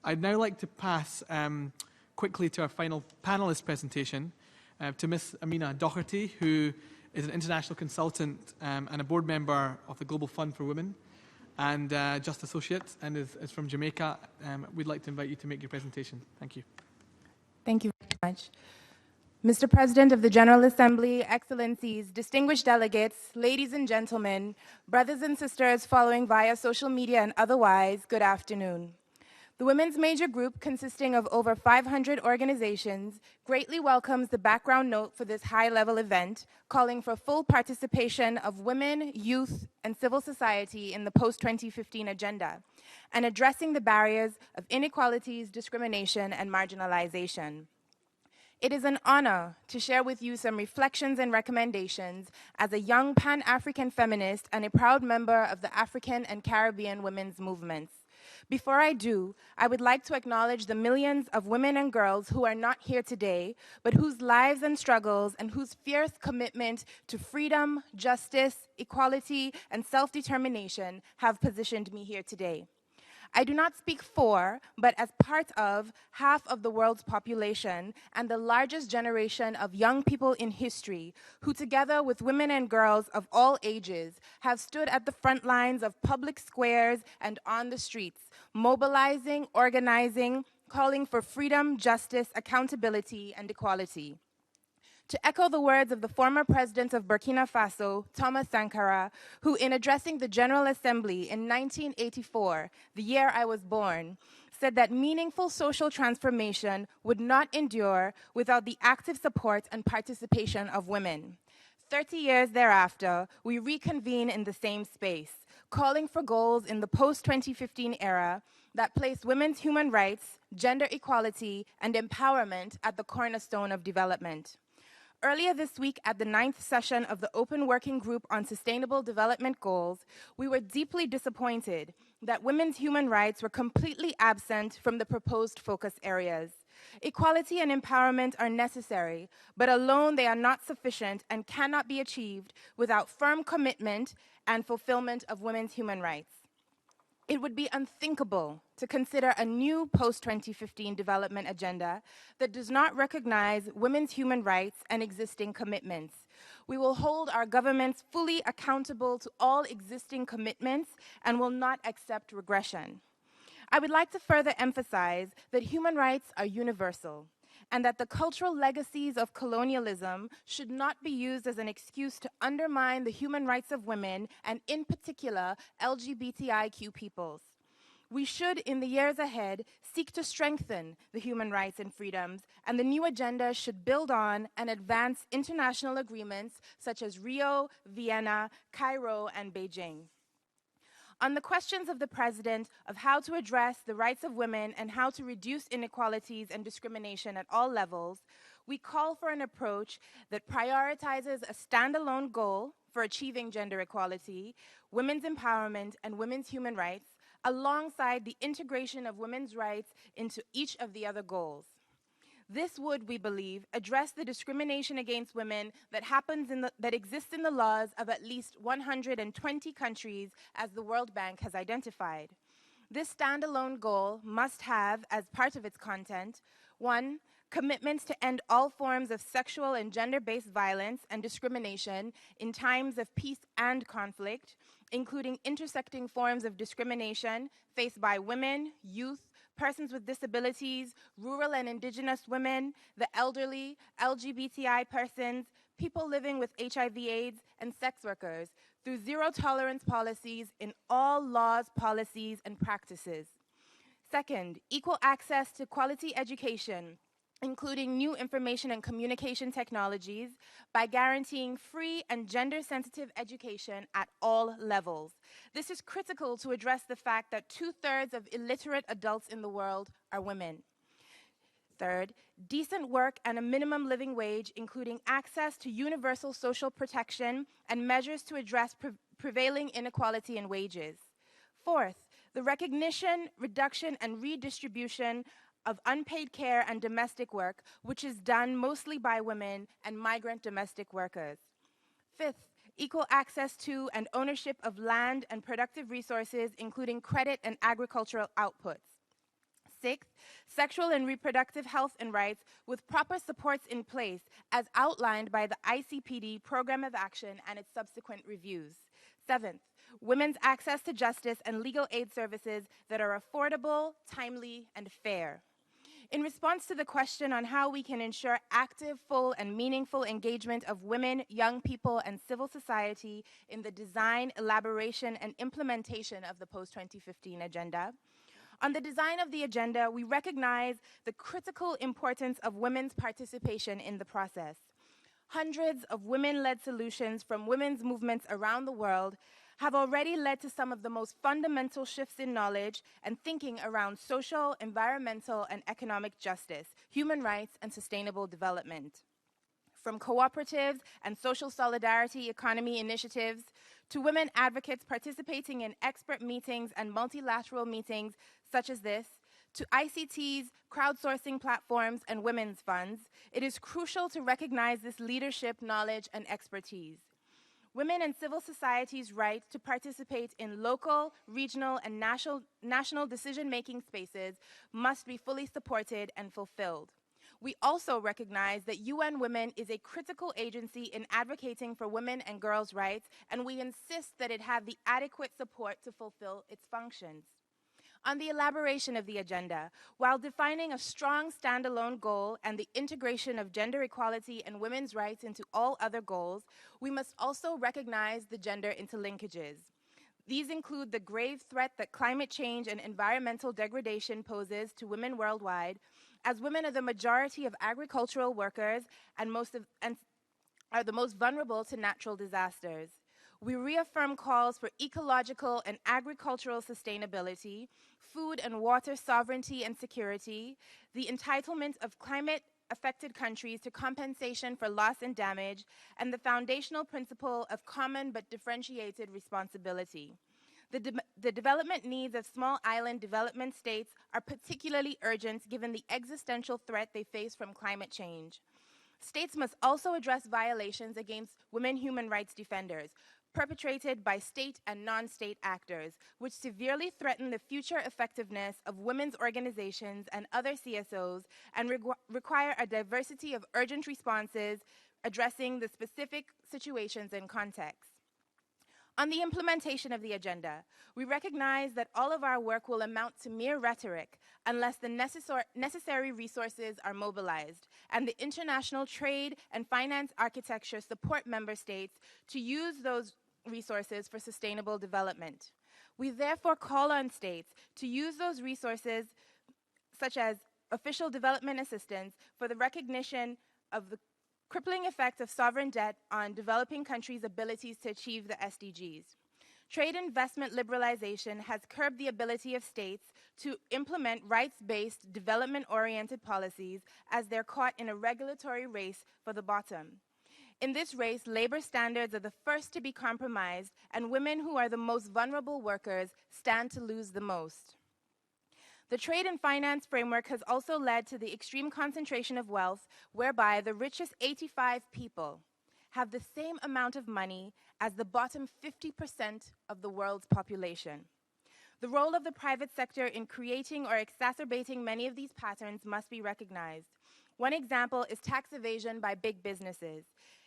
I'd now like to pass quickly to our final panelist presentation to Ms. Amina Doherty, who is an international consultant and a board member of the Global Fund for Women and Just Associates, and is from Jamaica. We'd like to invite you to make your presentation. Thank you. Thank you very much. Mr. President of the General Assembly, Excellencies, distinguished delegates, ladies and gentlemen, brothers and sisters following via social media and otherwise, good afternoon. The Women's Major Group, consisting of over 500 organizations, greatly welcomes the background note for this high-level event, calling for full participation of women, youth, and civil society in the post-2015 agenda, and addressing the barriers of inequalities, discrimination, and marginalization. It is an honor to share with you some reflections and recommendations as a young Pan-African feminist and a proud member of the African and Caribbean women's movements. Before I do, I would like to acknowledge the millions of women and girls who are not here today, but whose lives and struggles and whose fierce commitment to freedom, justice, equality, and self-determination have positioned me here today. I do not speak for, but as part of half of the world's population and the largest generation of young people in history who, together with women and girls of all ages, have stood at the front lines of public squares and on the streets, mobilizing, organizing, calling for freedom, justice, accountability, and equality. To echo the words of the former president of Burkina Faso, Thomas Sankara, who in addressing the General Assembly in 1984, the year I was born, said that meaningful social transformation would not endure without the active support and participation of women. 30 years thereafter, we reconvene in the same space, calling for goals in the post-2015 era that place women's human rights, gender equality, and empowerment at the cornerstone of development. Earlier this week at the 9th session of the Open Working Group on Sustainable Development Goals, we were deeply disappointed that women's human rights were completely absent from the proposed focus areas. Equality and empowerment are necessary, but alone they are not sufficient and cannot be achieved without firm commitment and fulfillment of women's human rights. It would be unthinkable to consider a new post-2015 development agenda that does not recognize women's human rights and existing commitments. We will hold our governments fully accountable to all existing commitments and will not accept regression. I would like to further emphasize that human rights are universal, and that the cultural legacies of colonialism should not be used as an excuse to undermine the human rights of women, and in particular, LGBTIQ peoples. We should, in the years ahead, seek to strengthen the human rights and freedoms, and the new agenda should build on and advance international agreements such as Rio, Vienna, Cairo, and Beijing. On the questions of the President of how to address the rights of women and how to reduce inequalities and discrimination at all levels, we call for an approach that prioritizes a standalone goal for achieving gender equality, women's empowerment, and women's human rights, alongside the integration of women's rights into each of the other goals. This would, we believe, address the discrimination against women that exists in the laws of at least 120 countries, as the World Bank has identified. This standalone goal must have, as part of its content, 1, commitments to end all forms of sexual and gender-based violence and discrimination in times of peace and conflict, including intersecting forms of discrimination faced by women, youth, persons with disabilities, rural and indigenous women, the elderly, LGBTI persons, people living with HIV/AIDS, and sex workers, through zero-tolerance policies in all laws, policies, and practices. Second, equal access to quality education, including new information and communication technologies, by guaranteeing free and gender-sensitive education at all levels. This is critical to address the fact that 2/3 of illiterate adults in the world are women. Third, decent work and a minimum living wage, including access to universal social protection and measures to address prevailing inequality in wages. Fourth, the recognition, reduction, and redistribution of unpaid care and domestic work, which is done mostly by women and migrant domestic workers. Fifth, equal access to and ownership of land and productive resources, including credit and agricultural outputs. Sixth, sexual and reproductive health and rights with proper supports in place as outlined by the ICPD Program of Action and its subsequent reviews. Seventh, women's access to justice and legal aid services that are affordable, timely, and fair. In response to the question on how we can ensure active, full, and meaningful engagement of women, young people, and civil society in the design, elaboration, and implementation of the post-2015 agenda, on the design of the agenda, we recognize the critical importance of women's participation in the process. Hundreds of women-led solutions from women's movements around the world have already led to some of the most fundamental shifts in knowledge and thinking around social, environmental, and economic justice, human rights, and sustainable development. From cooperatives and social solidarity economy initiatives to women advocates participating in expert meetings and multilateral meetings such as this, to ICTs, crowdsourcing platforms, and women's funds, it is crucial to recognize this leadership, knowledge, and expertise. Women and civil society's right to participate in local, regional, and national decision-making spaces must be fully supported and fulfilled. We also recognize that UN Women is a critical agency in advocating for women and girls' rights, and we insist that it have the adequate support to fulfill its functions. On the elaboration of the agenda, while defining a strong standalone goal and the integration of gender equality and women's rights into all other goals, we must also recognize the gender interlinkages. These include the grave threat that climate change and environmental degradation poses to women worldwide, as women are the majority of agricultural workers and are the most vulnerable to natural disasters. We reaffirm calls for ecological and agricultural sustainability, food and water sovereignty and security, the entitlement of climate-affected countries to compensation for loss and damage, and the foundational principle of common but differentiated responsibility. The development needs of small island development states are particularly urgent given the existential threat they face from climate change. States must also address violations against women human rights defenders, perpetrated by state and non-state actors, which severely threaten the future effectiveness of women's organizations and other CSOs and require a diversity of urgent responses addressing the specific situations and contexts. On the implementation of the agenda, we recognize that all of our work will amount to mere rhetoric unless the necessary resources are mobilized and the international trade and finance architecture support member states to use those resources for sustainable development. We therefore call on states to use those resources, such as official development assistance, for the recognition of the crippling effect of sovereign debt on developing countries' abilities to achieve the SDGs. Trade investment liberalization has curbed the ability of states to implement rights-based, development-oriented policies as they're caught in a regulatory race for the bottom. In this race, labor standards are the first to be compromised, and women, who are the most vulnerable workers, stand to lose the most. The trade and finance framework has also led to the extreme concentration of wealth, whereby the richest 85 people have the same amount of money as the bottom 50% of the world's population. The role of the private sector in creating or exacerbating many of these patterns must be recognized. One example is tax evasion by big businesses.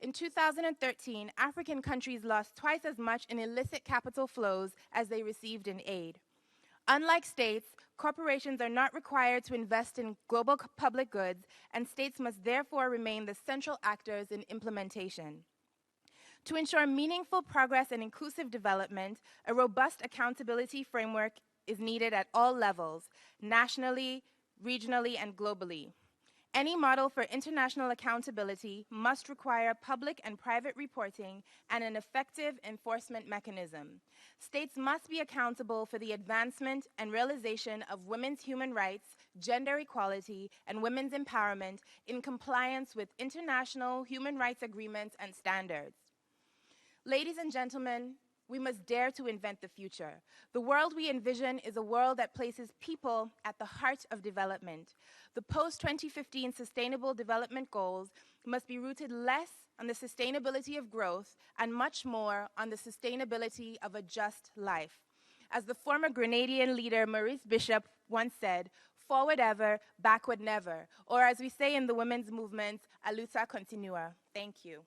In 2013, African countries lost twice as much in illicit capital flows as they received in aid. Unlike states, corporations are not required to invest in global public goods, and states must therefore remain the central actors in implementation. To ensure meaningful progress and inclusive development, a robust accountability framework is needed at all levels, nationally, regionally, and globally. Any model for international accountability must require public and private reporting and an effective enforcement mechanism. States must be accountable for the advancement and realization of women's human rights, gender equality, and women's empowerment in compliance with international human rights agreements and standards. Ladies and gentlemen, we must dare to invent the future. The world we envision is a world that places people at the heart of development. The post-2015 Sustainable Development Goals must be rooted less on the sustainability of growth and much more on the sustainability of a just life. As the former Grenadian leader Maurice Bishop once said, forward ever, backward never, or as we say in the women's movement, a luta continua. Thank you.